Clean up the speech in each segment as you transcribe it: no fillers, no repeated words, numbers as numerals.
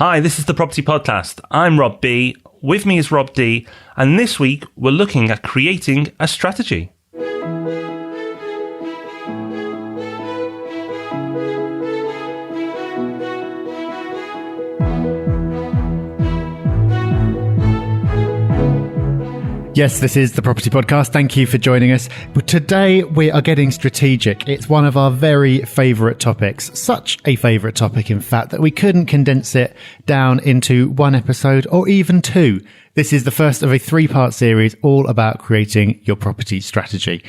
Hi, this is the Property Podcast. I'm Rob B. With me is Rob D. And this week, we're looking at creating a strategy. Yes, this is the Property Podcast. Thank you for joining us. But today we are getting strategic. It's one of our very favourite topics. Such a favourite topic, in fact, that we couldn't condense it down into one episode or even two. This is the first of a three-part series all about creating your property strategy.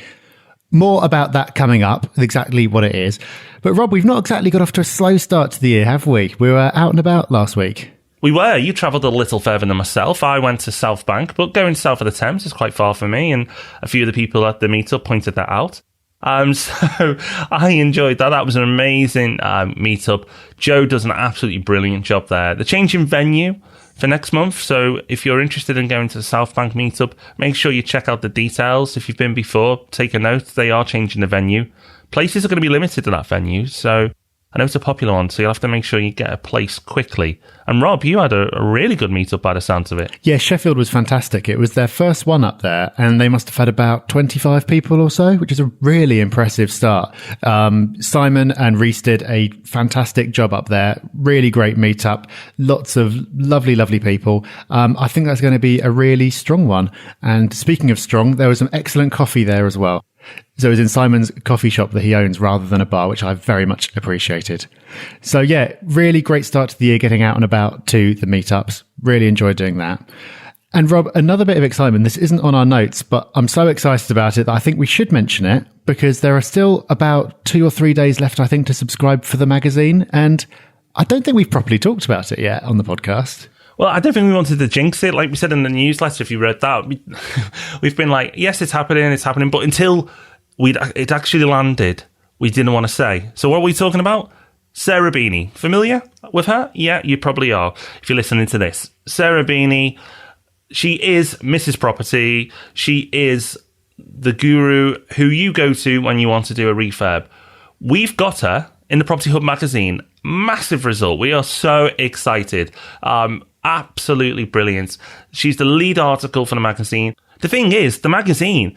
More about that coming up, exactly what it is. But Rob, we've not exactly got off to a slow start to the year, have we? We were out and about last week. We were. You travelled a little further than myself. I went to South Bank, but going south of the Thames is quite far for me, and a few of the people at the meetup pointed that out. So I enjoyed that. That was an amazing meetup. Joe does an absolutely brilliant job there. The change in venue for next month, so if you're interested in going to the South Bank meetup, make sure you check out the details. If you've been before, take a note. They are changing the venue. Places are going to be limited to that venue, so I know it's a popular one, so you'll have to make sure you get a place quickly. And Rob, you had a really good meetup by the sounds of it. Yeah, Sheffield was fantastic. It was their first one up there, and they must have had about 25 people or so, which is a really impressive start. Simon and Reese did a fantastic job up there. Really great meetup. Lots of lovely, lovely people. I think that's going to be a really strong one. And speaking of strong, there was some excellent coffee there as well. So it was in Simon's coffee shop that he owns rather than a bar, which I very much appreciated. So yeah, really great start to the year getting out and about to the meetups. Really enjoyed doing that. And Rob, another bit of excitement. This isn't on our notes, but I'm so excited about it that I think we should mention it because there are still about 2 or 3 days left, I think, to subscribe for the magazine. And I don't think we've properly talked about it yet on the podcast. Well, I don't think we wanted to jinx it. Like we said in the newsletter, if you read that, we've been like, yes, it's happening. But until it actually landed, we didn't want to say. So what are we talking about? Sarah Beanie. Familiar with her? Yeah, you probably are if you're listening to this. Sarah Beanie, she is Mrs. Property. She is the guru who you go to when you want to do a refurb. We've got her in the Property Hub magazine. Massive result. We are so excited. Absolutely brilliant. She's the lead article for the magazine. The thing is, the magazine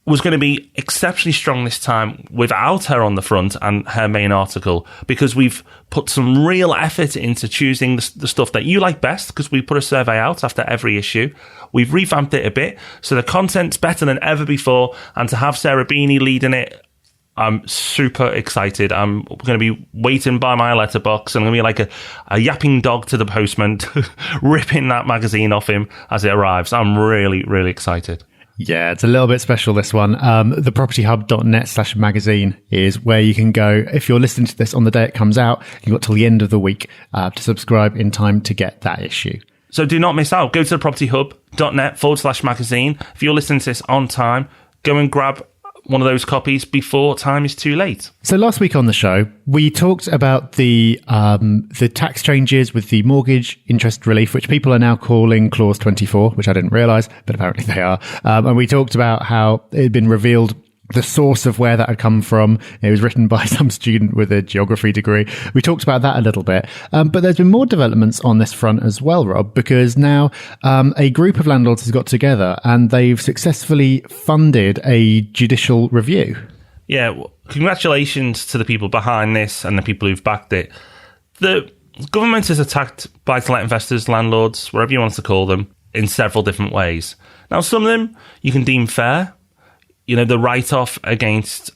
was going to be exceptionally strong this time without her on the front and her main article, because we've put some real effort into choosing the stuff that you like best, because we put a survey out after every issue. We've revamped it a bit, so the content's better than ever before, and to have Sarah Beanie leading it, I'm super excited. I'm going to be waiting by my letterbox, and I'm going to be like a yapping dog to the postman, ripping that magazine off him as it arrives. I'm really, really excited. Yeah, it's a little bit special, this one. thepropertyhub.net/magazine is where you can go. If you're listening to this on the day it comes out, you've got till the end of the week to subscribe in time to get that issue. So do not miss out. Go to thepropertyhub.net/magazine. If you're listening to this on time, go and grab one of those copies before time is too late. So last week on the show, we talked about the tax changes with the mortgage interest relief, which people are now calling Clause 24, which I didn't realise, but apparently they are. And we talked about how it had been revealed the source of where that had come from. It was written by some student with a geography degree. We talked about that a little bit. But there's been more developments on this front as well, Rob, because now a group of landlords has got together and they've successfully funded a judicial review. Yeah, well, congratulations to the people behind this and the people who've backed it. The government has attacked buy-to-let investors, landlords, whatever you want to call them, in several different ways. Now, some of them you can deem fair. You know, the write-off against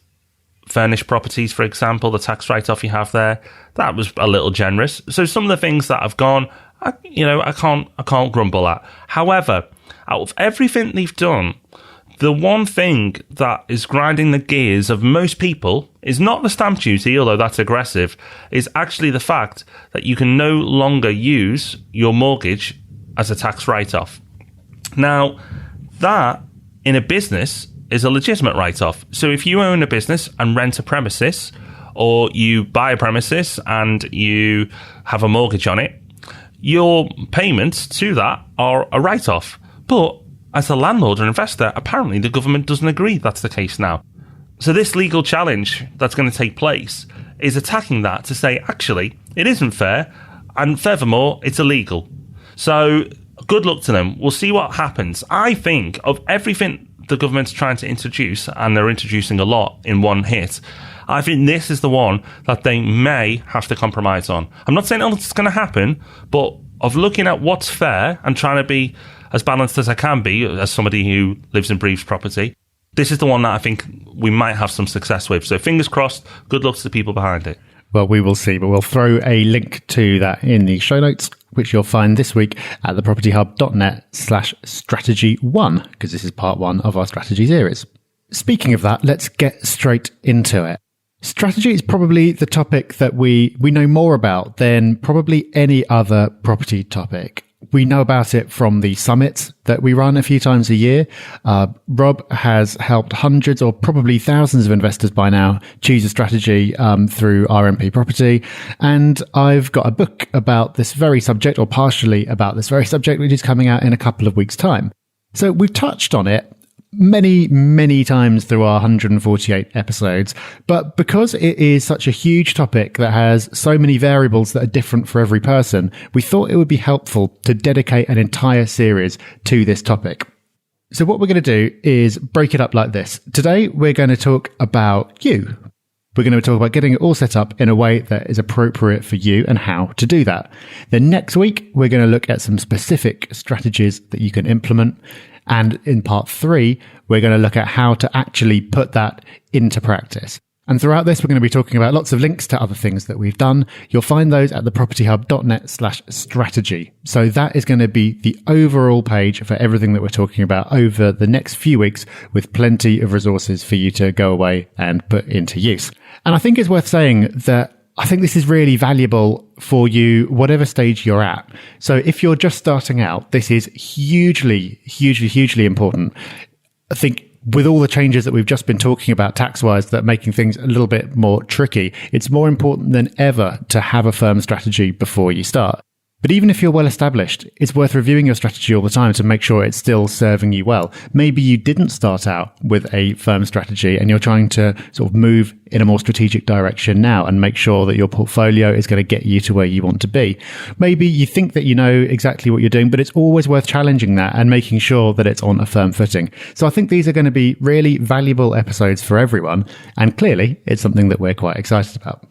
furnished properties, for example, the tax write-off you have there, that was a little generous. So some of the things that have gone, I can't grumble at. However, out of everything they've done, the one thing that is grinding the gears of most people is not the stamp duty, although that's aggressive, is actually the fact that you can no longer use your mortgage as a tax write-off. Now, that in a business is a legitimate write-off. So if you own a business and rent a premises, or you buy a premises and you have a mortgage on it, your payments to that are a write-off. But as a landlord or investor, apparently the government doesn't agree that's the case now. So this legal challenge that's going to take place is attacking that to say, actually, it isn't fair. And furthermore, it's illegal. So good luck to them. We'll see what happens. I think of everything the government's trying to introduce, and they're introducing a lot in one hit, I think this is the one that they may have to compromise on. I'm not saying it's going to happen, but of looking at what's fair and trying to be as balanced as I can be as somebody who lives and breathes property, this is the one that I think we might have some success with. So fingers crossed, good luck to the people behind it. Well, we will see, but we'll throw a link to that in the show notes, which you'll find this week at thepropertyhub.net/strategy1, because this is part 1 of our strategy series. Speaking of that, let's get straight into it. Strategy is probably the topic that we know more about than probably any other property topic. We know about it from the summits that we run a few times a year. Rob has helped hundreds or probably thousands of investors by now choose a strategy through RMP Property. And I've got a book about this very subject, or partially about this very subject, which is coming out in a couple of weeks' time. So we've touched on it many times through our 148 episodes, but because it is such a huge topic that has so many variables that are different for every person, we thought it would be helpful to dedicate an entire series to this topic. So what we're going to do is break it up like this. Today, we're going to talk about you. We're going to talk about getting it all set up in a way that is appropriate for you and how to do that. Then next week, we're going to look at some specific strategies that you can implement. And in part 3, we're going to look at how to actually put that into practice. And throughout this, we're going to be talking about lots of links to other things that we've done. You'll find those at thepropertyhub.net/strategy. So that is going to be the overall page for everything that we're talking about over the next few weeks, with plenty of resources for you to go away and put into use. And I think it's worth saying that I think this is really valuable for you, whatever stage you're at. So if you're just starting out, this is hugely important. I think with all the changes that we've just been talking about tax-wise that are making things a little bit more tricky, it's more important than ever to have a firm strategy before you start. But even if you're well established, it's worth reviewing your strategy all the time to make sure it's still serving you well. Maybe you didn't start out with a firm strategy and you're trying to sort of move in a more strategic direction now and make sure that your portfolio is going to get you to where you want to be. Maybe you think that you know exactly what you're doing, but it's always worth challenging that and making sure that it's on a firm footing. So I think these are going to be really valuable episodes for everyone. And clearly, it's something that we're quite excited about.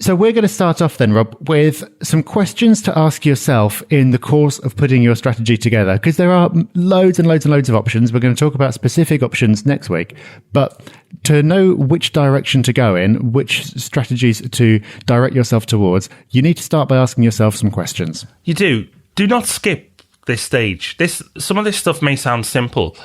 So we're going to start off then, Rob, with some questions to ask yourself in the course of putting your strategy together, because there are loads and loads of options. We're going to talk about specific options next week, but to know which direction to go in, which strategies to direct yourself towards, you need to start by asking yourself some questions. You do. Do not skip this stage. Some of this stuff may sound simple,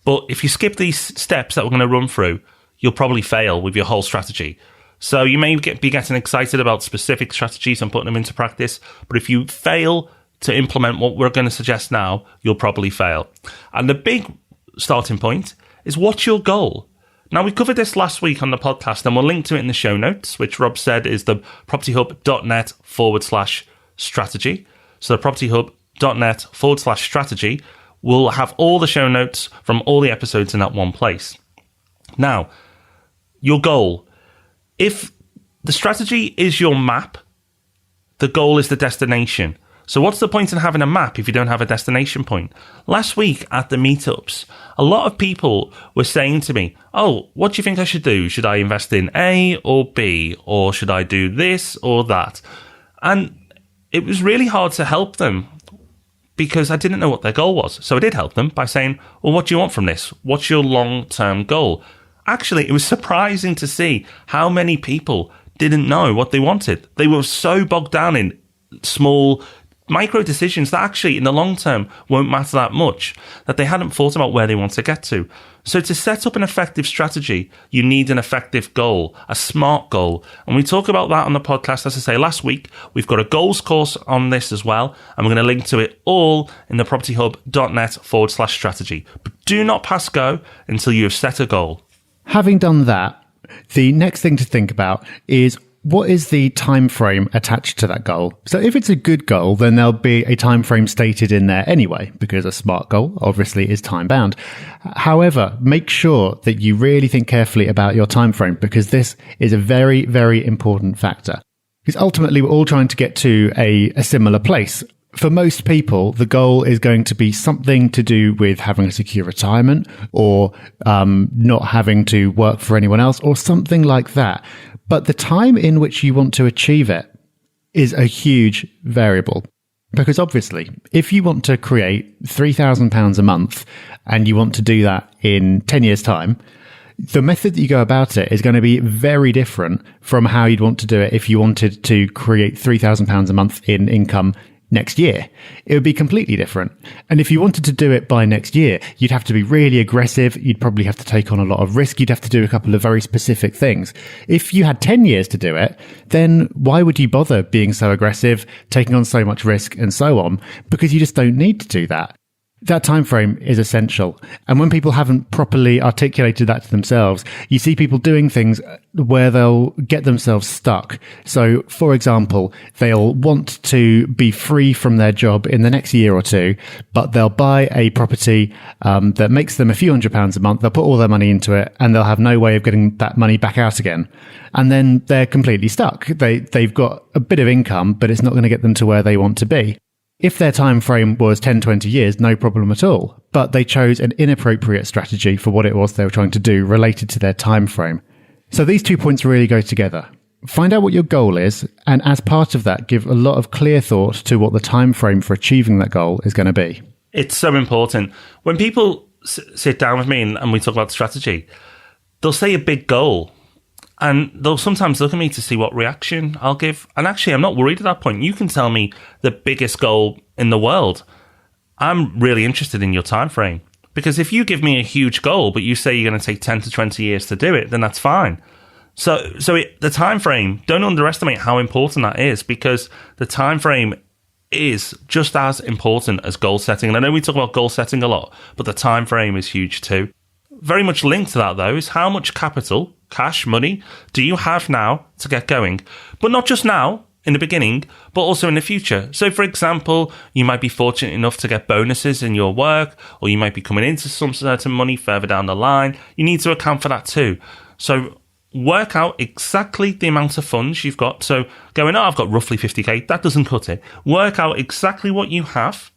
but if you skip these steps that we're going to run through, you'll probably fail with your whole strategy. So you may be getting excited about specific strategies and putting them into practice, but if you fail to implement what we're going to suggest now, you'll probably fail. And the big starting point is, what's your goal? Now, we covered this last week on the podcast, and we'll link to it in the show notes, which Rob said is the propertyhub.net/strategy. So the propertyhub.net/strategy will have all the show notes from all the episodes in that one place. Now, your goal. If the strategy is your map, the goal is the destination. So what's the point in having a map if you don't have a destination point? Last week at the meetups, a lot of people were saying to me, oh, what do you think I should do? Should I invest in A or B? Or should I do this or that? And it was really hard to help them because I didn't know what their goal was. So I did help them by saying, well, what do you want from this? What's your long-term goal? Actually, it was surprising to see how many people didn't know what they wanted. They were so bogged down in small micro decisions that actually in the long term won't matter that much, that they hadn't thought about where they want to get to. So to set up an effective strategy, you need an effective goal, a SMART goal. And we talk about that on the podcast. As I say, last week, we've got a goals course on this as well. And we're going to link to it all in the propertyhub.net/strategy. But do not pass go until you have set a goal. Having done that, the next thing to think about is, what is the time frame attached to that goal? So if it's a good goal, then there'll be a time frame stated in there anyway, because a SMART goal obviously is time bound. However, make sure that you really think carefully about your time frame, because this is a very, very important factor. Because ultimately, we're all trying to get to a similar place. For most people, the goal is going to be something to do with having a secure retirement or not having to work for anyone else or something like that. But the time in which you want to achieve it is a huge variable. Because obviously, if you want to create £3,000 a month and you want to do that in 10 years' time, the method that you go about it is going to be very different from how you'd want to do it if you wanted to create £3,000 a month in income next year. It would be completely different. And if you wanted to do it by next year, you'd have to be really aggressive. You'd probably have to take on a lot of risk. You'd have to do a couple of very specific things. If you had 10 years to do it, then why would you bother being so aggressive, taking on so much risk and so on? Because you just don't need to do that. That time frame is essential. And when people haven't properly articulated that to themselves, you see people doing things where they'll get themselves stuck. So, for example, they'll want to be free from their job in the next year or two, but they'll buy a property that makes them a few £100s a month. They'll put all their money into it and they'll have no way of getting that money back out again. And then they're completely stuck. They've got a bit of income, but it's not going to get them to where they want to be. If their time frame was 10, 20 years, no problem at all. But they chose an inappropriate strategy for what it was they were trying to do related to their time frame. So these 2 points really go together. Find out what your goal is, and as part of that, give a lot of clear thought to what the time frame for achieving that goal is going to be. It's so important. When people sit down with me and we talk about strategy, they'll say a big goal. And they'll sometimes look at me to see what reaction I'll give. And actually, I'm not worried at that point. You can tell me the biggest goal in the world. I'm really interested in your time frame. Because if you give me a huge goal, but you say you're going to take 10 to 20 years to do it, then that's fine. So the time frame, don't underestimate how important that is, because the time frame is just as important as goal setting. And I know we talk about goal setting a lot, but the time frame is huge too. Very much linked to that, though, is how much capital, cash, money, do you have now to get going? But not just now, in the beginning, but also in the future. So, for example, you might be fortunate enough to get bonuses in your work, or you might be coming into some certain money further down the line. You need to account for that too. So, work out exactly the amount of funds you've got. So, going, I've got roughly 50k, that doesn't cut it. Work out exactly what you have,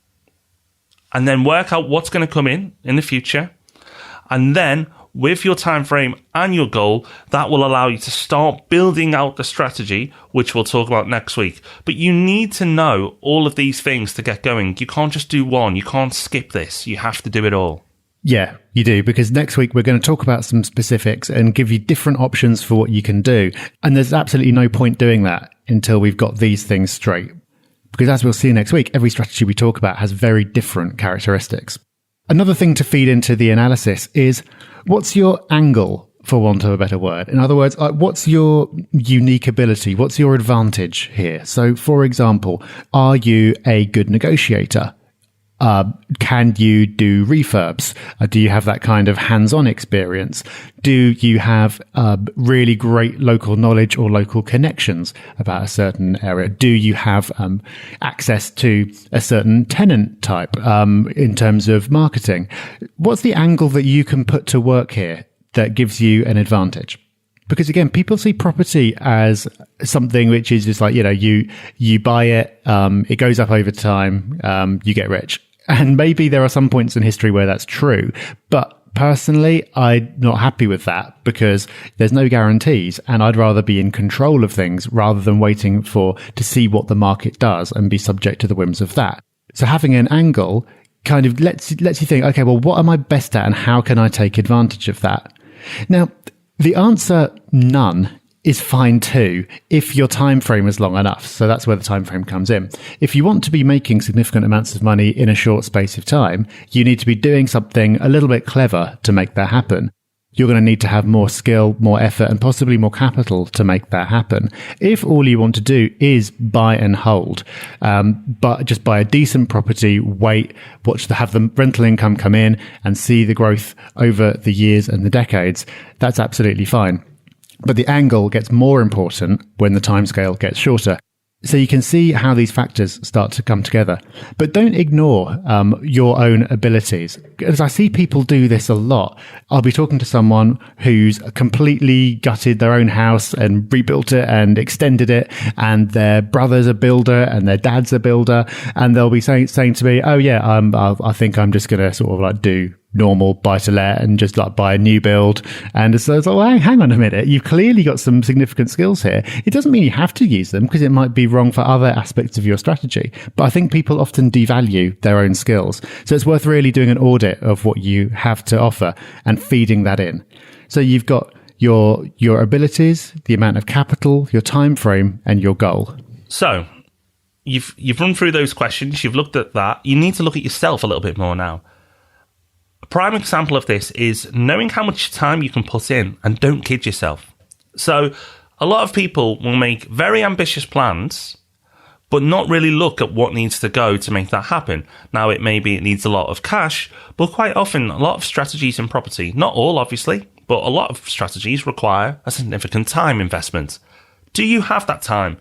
and then work out what's going to come in the future. And then, with your time frame and your goal, that will allow you to start building out the strategy, which we'll talk about next week. But you need to know all of these things to get going. You can't just do one. You can't skip this. You have to do it all. Yeah, you do, because next week we're going to talk about some specifics and give you different options for what you can do. And there's absolutely no point doing that until we've got these things straight. Because as we'll see next week, every strategy we talk about has very different characteristics. Another thing to feed into the analysis is, what's your angle, for want of a better word? In other words, what's your unique ability? What's your advantage here? So, for example, are you a good negotiator? Can you do refurbs? Do you have that kind of hands-on experience? Do you have really great local knowledge or local connections about a certain area? Do you have access to a certain tenant type in terms of marketing? What's the angle that you can put to work here that gives you an advantage? Because again, people see property as something which is just like, you buy it, it goes up over time, you get rich. And maybe there are some points in history where that's true. But personally, I'm not happy with that because there's no guarantees. And I'd rather be in control of things rather than waiting to see what the market does and be subject to the whims of that. So having an angle kind of lets you think, okay, well, what am I best at and how can I take advantage of that? Now, the answer, none, is fine too if your time frame is long enough. So that's where the time frame comes in. If you want to be making significant amounts of money in a short space of time, you need to be doing something a little bit clever to make that happen. You're going to need to have more skill, more effort, and possibly more capital to make that happen. If all you want to do is buy and hold, but just buy a decent property, wait, have the rental income come in and see the growth over the years and the decades, that's absolutely fine. But the angle gets more important when the timescale gets shorter. So you can see how these factors start to come together. But don't ignore your own abilities. As I see people do this a lot, I'll be talking to someone who's completely gutted their own house and rebuilt it and extended it, and their brother's a builder and their dad's a builder, and they'll be saying to me, oh yeah, I think I'm just going to sort of like do normal buy to let and just like buy a new build. And so it's like, well, hang on a minute, you've clearly got some significant skills here. It doesn't mean you have to use them, because it might be wrong for other aspects of your strategy. But I think people often devalue their own skills. So it's worth really doing an audit of what you have to offer and feeding that in. So you've got your abilities, the amount of capital, your time frame, and your goal. So you've run through those questions, you've looked at that. You need to look at yourself a little bit more now. A prime example of this is knowing how much time you can put in, and don't kid yourself. So a lot of people will make very ambitious plans, but not really look at what needs to go to make that happen. Now, it needs a lot of cash, but quite often a lot of strategies in property, not all obviously, but a lot of strategies require a significant time investment. Do you have that time?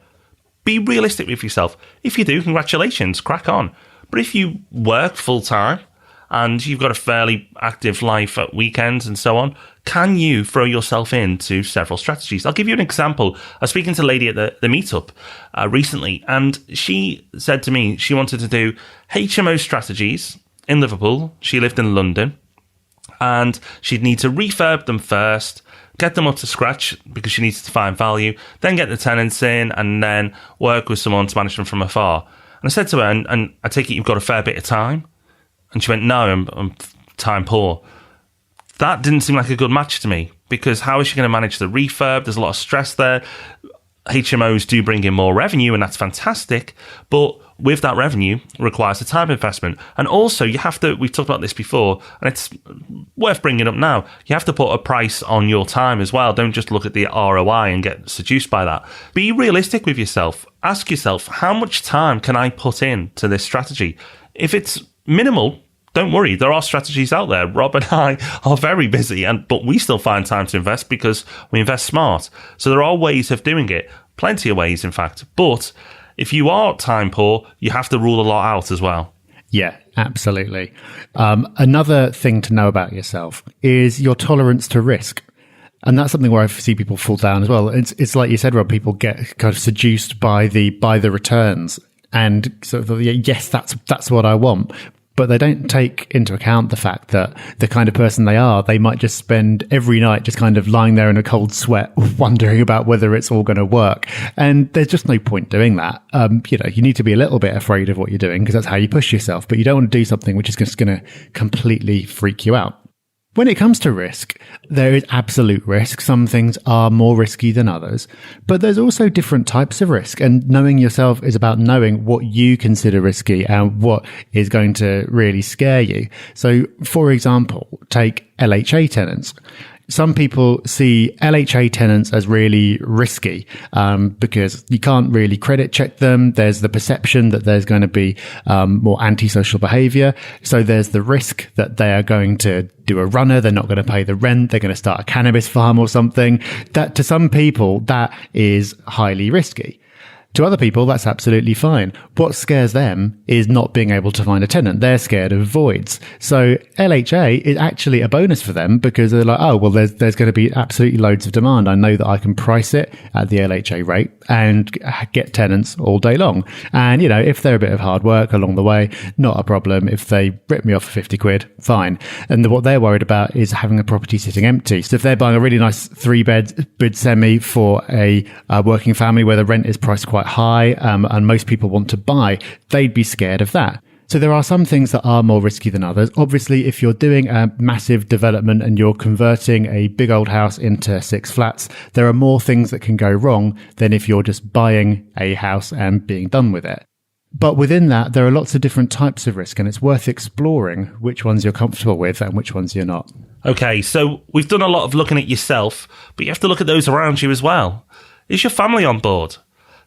Be realistic with yourself. If you do, congratulations, crack on. But if you work full time, and you've got a fairly active life at weekends and so on, can you throw yourself into several strategies? I'll give you an example. I was speaking to a lady at the meetup recently, and she said to me she wanted to do HMO strategies in Liverpool. She lived in London, and she'd need to refurb them first, get them up to scratch because she needs to find value, then get the tenants in, and then work with someone to manage them from afar. And I said to her, and I take it you've got a fair bit of time? And she went, no, I'm time poor. That didn't seem like a good match to me, because how is she going to manage the refurb? There's a lot of stress there. HMOs do bring in more revenue, and that's fantastic. But with that revenue requires a time investment. And also, you have to, we've talked about this before, and it's worth bringing up now, you have to put a price on your time as well. Don't just look at the ROI and get seduced by that. Be realistic with yourself. Ask yourself, how much time can I put in to this strategy? If it's minimal, don't worry, there are strategies out there. Rob and I are very busy, but we still find time to invest because we invest smart. So there are ways of doing it, plenty of ways, in fact. But if you are time poor, you have to rule a lot out as well. Yeah, absolutely. Another thing to know about yourself is your tolerance to risk. And that's something where I see people fall down as well. It's like you said, Rob, people get kind of seduced by the returns, and sort of, yes, that's what I want. But they don't take into account the fact that the kind of person they are, they might just spend every night just kind of lying there in a cold sweat, wondering about whether it's all going to work. And there's just no point doing that. You need to be a little bit afraid of what you're doing, because that's how you push yourself. But you don't want to do something which is just going to completely freak you out. When it comes to risk, there is absolute risk. Some things are more risky than others, but there's also different types of risk. And knowing yourself is about knowing what you consider risky and what is going to really scare you. So, for example, take LHA tenants. Some people see LHA tenants as really risky because you can't really credit check them. There's the perception that there's going to be more antisocial behavior. So there's the risk that they are going to do a runner. They're not going to pay the rent. They're going to start a cannabis farm or something. That, to some people, that is highly risky. To other people, that's absolutely fine. What scares them is not being able to find a tenant. They're scared of voids. So LHA is actually a bonus for them, because they're like, oh, well, there's going to be absolutely loads of demand. I know that I can price it at the LHA rate and get tenants all day long. And, if they're a bit of hard work along the way, not a problem. If they rip me off for 50 quid, fine. And what they're worried about is having a property sitting empty. So if they're buying a really nice 3-bed semi for a working family where the rent is priced quite high, and most people want to buy, they'd be scared of that. So there are some things that are more risky than others. Obviously, if you're doing a massive development and you're converting a big old house into 6 flats, there are more things that can go wrong than if you're just buying a house and being done with it. But within that, there are lots of different types of risk, and it's worth exploring which ones you're comfortable with and which ones you're not. Okay, so we've done a lot of looking at yourself, but you have to look at those around you as well. Is your family on board?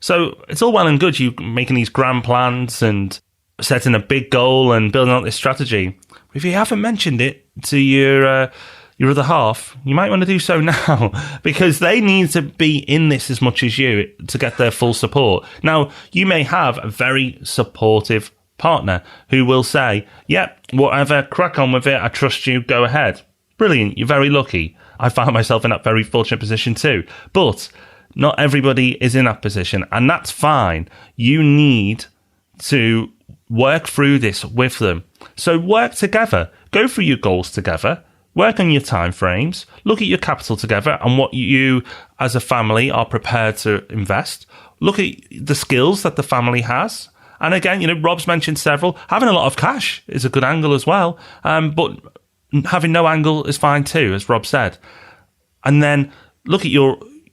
So it's all well and good you making these grand plans and setting a big goal and building out this strategy. If you haven't mentioned it to your your other half, you might want to do so now because they need to be in this as much as you to get their full support. Now, you may have a very supportive partner who will say, yep, whatever, crack on with it, I trust you, go ahead. Brilliant, you're very lucky. I found myself in that very fortunate position too. But not everybody is in that position, and that's fine. You need to work through this with them. So work together. Go through your goals together. Work on your timeframes. Look at your capital together and what you as a family are prepared to invest. Look at the skills that the family has. And again, Rob's mentioned several. Having a lot of cash is a good angle as well. But having no angle is fine too, as Rob said. And then look at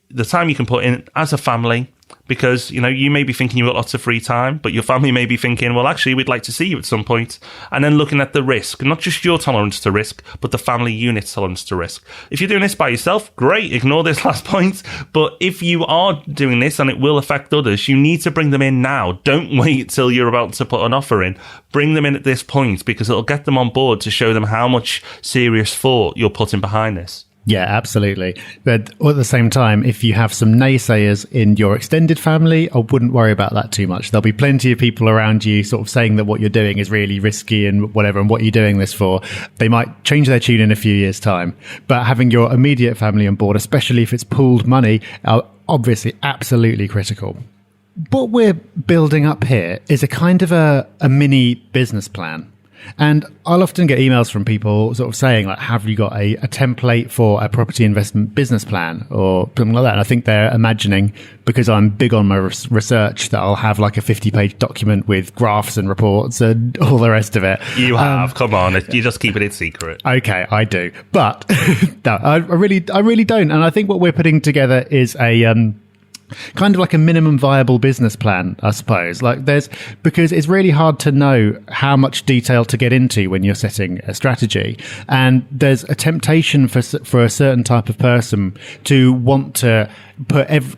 the time you can put in as a family, because, you may be thinking you've got lots of free time, but your family may be thinking, well, actually, we'd like to see you at some point. And then looking at the risk, not just your tolerance to risk, but the family unit's tolerance to risk. If you're doing this by yourself, great, ignore this last point. But if you are doing this and it will affect others, you need to bring them in now. Don't wait till you're about to put an offer in. Bring them in at this point, because it'll get them on board to show them how much serious thought you're putting behind this. Yeah, absolutely. But at the same time, if you have some naysayers in your extended family, I wouldn't worry about that too much. There'll be plenty of people around you sort of saying that what you're doing is really risky and whatever, and what you're doing this for. They might change their tune in a few years' time. But having your immediate family on board, especially if it's pooled money, are obviously absolutely critical. What we're building up here is a kind of a mini business plan. And I'll often get emails from people sort of saying, like, have you got a template for a property investment business plan or something like that? And I think they're imagining, because I'm big on my research, that I'll have like a 50-page document with graphs and reports and all the rest of it. You have, come on, you're just keeping it secret. Okay, I do. But no, I really don't. And I think what we're putting together is a kind of like a minimum viable business plan, I suppose. Because it's really hard to know how much detail to get into when you're setting a strategy. And there's a temptation for a certain type of person to want to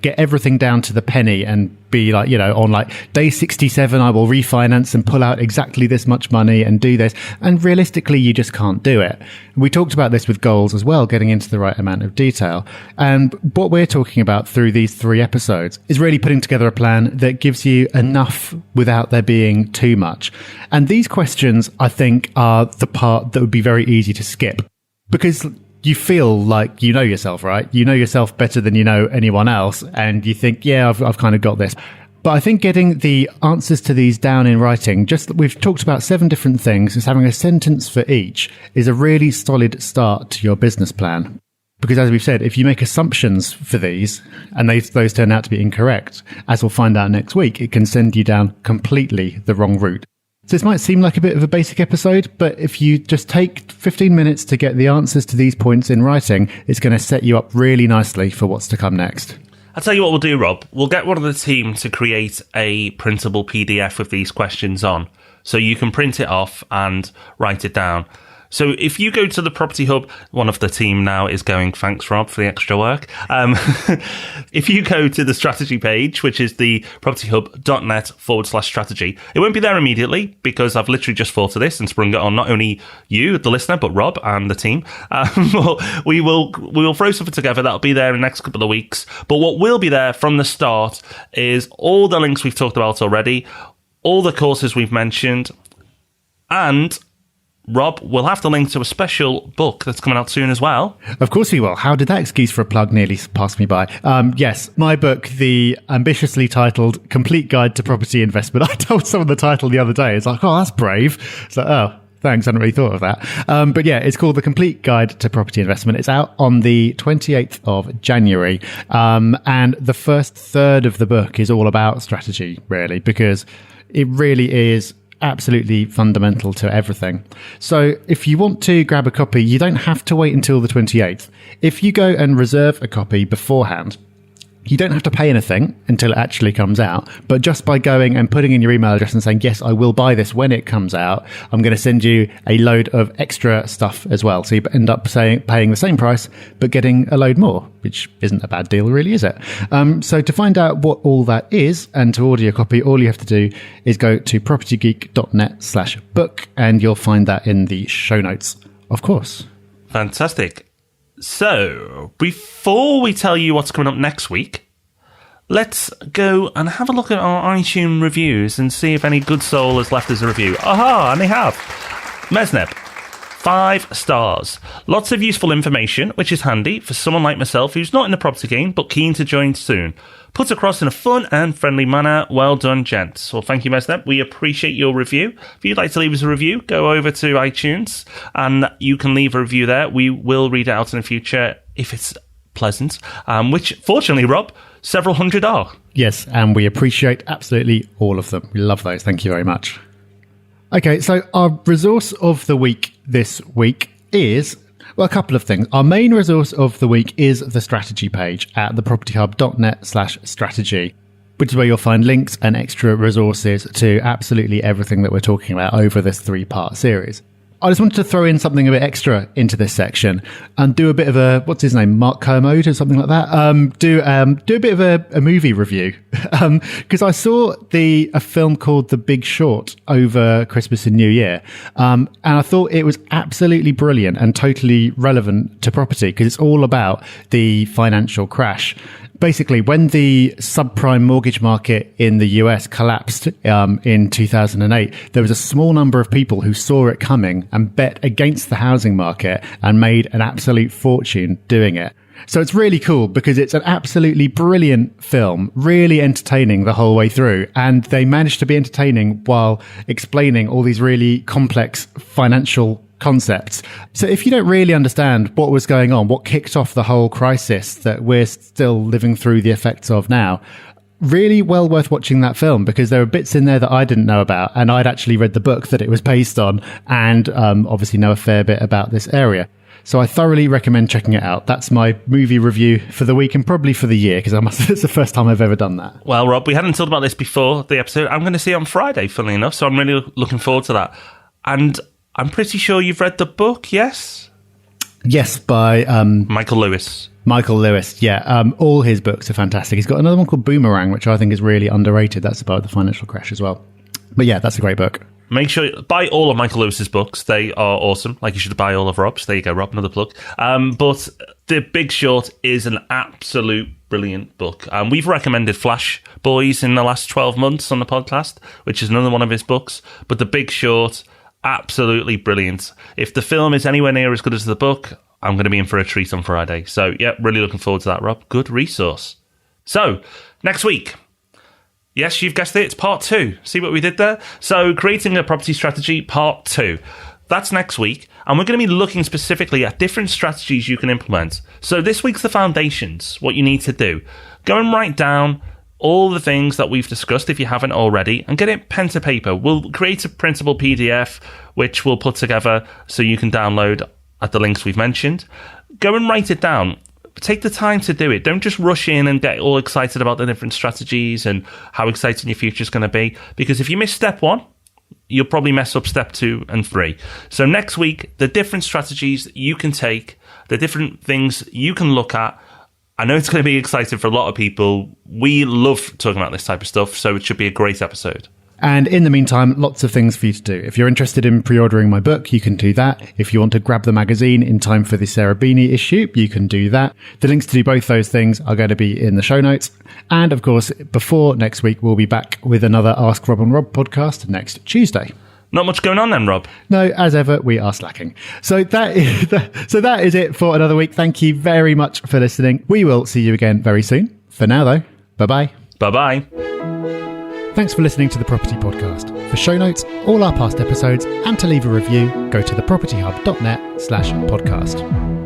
get everything down to the penny and be like, on like day 67, I will refinance and pull out exactly this much money and do this. And realistically, you just can't do it. We talked about this with goals as well, getting into the right amount of detail. And what we're talking about through these 3 episodes is really putting together a plan that gives you enough without there being too much. And these questions, I think, are the part that would be very easy to skip, because you feel like you know yourself, right? You know yourself better than you know anyone else. And you think, yeah, I've kind of got this. But I think getting the answers to these down in writing, we've talked about 7 different things, just having a sentence for each is a really solid start to your business plan. Because as we've said, if you make assumptions for these and those turn out to be incorrect, as we'll find out next week, it can send you down completely the wrong route. So this might seem like a bit of a basic episode, but if you just take 15 minutes to get the answers to these points in writing, it's going to set you up really nicely for what's to come next. I'll tell you what we'll do, Rob. We'll get one of the team to create a printable PDF with these questions on, so you can print it off and write it down. So if you go to the Property Hub, one of the team now is going, thanks, Rob, for the extra work. If you go to the strategy page, which is the propertyhub.net/strategy, it won't be there immediately because I've literally just thought of this and sprung it on not only you, the listener, but Rob and the team. We will throw something together that'll be there in the next couple of weeks. But what will be there from the start is all the links we've talked about already, all the courses we've mentioned, and Rob, we'll have to link to a special book that's coming out soon as well. Of course we will. How did that excuse for a plug nearly pass me by? Yes, my book, the ambitiously titled Complete Guide to Property Investment. I told someone the title the other day. It's like, oh, that's brave. It's like, oh, thanks. I hadn't really thought of that. But yeah, it's called The Complete Guide to Property Investment. It's out on the 28th of January. And the first third of the book is all about strategy, really, because it really is absolutely fundamental to everything. So if you want to grab a copy, you don't have to wait until the 28th. If you go and reserve a copy beforehand, you don't have to pay anything until it actually comes out. But just by going and putting in your email address and saying, yes, I will buy this when it comes out, I'm going to send you a load of extra stuff as well. So you end up paying the same price, but getting a load more, which isn't a bad deal, really, is it? So to find out what all that is and to order your copy, all you have to do is go to propertygeek.net/book and you'll find that in the show notes, of course. Fantastic. So, before we tell you what's coming up next week, let's go and have a look at our iTunes reviews and see if any good soul has left us a review. Aha, and they have. Mesneb, 5 stars. Lots of useful information, which is handy for someone like myself who's not in the property game but keen to join soon. Put across in a fun and friendly manner. Well done, gents. Well, thank you, Mesneb. We appreciate your review. If you'd like to leave us a review, go over to iTunes and you can leave a review there. We will read it out in the future if it's pleasant, which, fortunately, Rob, several hundred are. Yes, and we appreciate absolutely all of them. We love those. Thank you very much. Okay, so our resource of the week this week is... well, a couple of things. Our main resource of the week is the strategy page at thepropertyhub.net/strategy, which is where you'll find links and extra resources to absolutely everything that we're talking about over this 3-part series. I just wanted to throw in something a bit extra into this section and do a bit of a, what's his name, Mark Kermode or something like that? Do a bit of a movie review. Because I saw a film called The Big Short over Christmas and New Year. And I thought it was absolutely brilliant and totally relevant to property because it's all about the financial crash. Basically, when the subprime mortgage market in the US collapsed in 2008, there was a small number of people who saw it coming and bet against the housing market and made an absolute fortune doing it. So it's really cool because it's an absolutely brilliant film, really entertaining the whole way through. And they managed to be entertaining while explaining all these really complex financial concepts. So if you don't really understand what was going on, what kicked off the whole crisis that we're still living through the effects of now, really well worth watching that film because there are bits in there that I didn't know about, and I'd actually read the book that it was based on and obviously know a fair bit about this area. So I thoroughly recommend checking it out. That's my movie review for the week and probably for the year because it's the first time I've ever done that. Well, Rob, we hadn't talked about this before the episode. I'm going to see it on Friday, funnily enough, so I'm really looking forward to that. And I'm pretty sure you've read the book, yes? Yes, by... Michael Lewis. Michael Lewis, yeah. All his books are fantastic. He's got another one called Boomerang, which I think is really underrated. That's about the financial crash as well. But yeah, that's a great book. Make sure you buy all of Michael Lewis's books. They are awesome. Like you should buy all of Rob's. There you go, Rob, another plug. But The Big Short is an absolute brilliant book. We've recommended Flash Boys in the last 12 months on the podcast, which is another one of his books. But The Big Short... absolutely brilliant. If the film is anywhere near as good as the book, I'm going to be in for a treat on Friday. So, yeah, really looking forward to that, Rob. Good resource. So, next week. Yes, you've guessed it. It's part 2. See what we did there? So, creating a property strategy, part 2. That's next week. And we're going to be looking specifically at different strategies you can implement. So, this week's the foundations, what you need to do. Go and write down all the things that we've discussed, if you haven't already, and get it pen to paper. We'll create a printable PDF, which we'll put together so you can download at the links we've mentioned. Go and write it down. Take the time to do it. Don't just rush in and get all excited about the different strategies and how exciting your future is going to be, because if you miss step 1, you'll probably mess up step 2 and 3. So next week, the different strategies you can take, the different things you can look at. I know it's going to be exciting for a lot of people. We love talking about this type of stuff, so it should be a great episode. And in the meantime, lots of things for you to do. If you're interested in pre-ordering my book, you can do that. If you want to grab the magazine in time for the Sarah Beanie issue, you can do that. The links to do both those things are going to be in the show notes. And of course, before next week, we'll be back with another Ask Rob and Rob podcast next Tuesday. Not much going on then, Rob. No, as ever, we are slacking. So that is it for another week. Thank you very much for listening. We will see you again very soon. For now, though, bye-bye. Bye-bye. Thanks for listening to The Property Podcast. For show notes, all our past episodes, and to leave a review, go to thepropertyhub.net/podcast.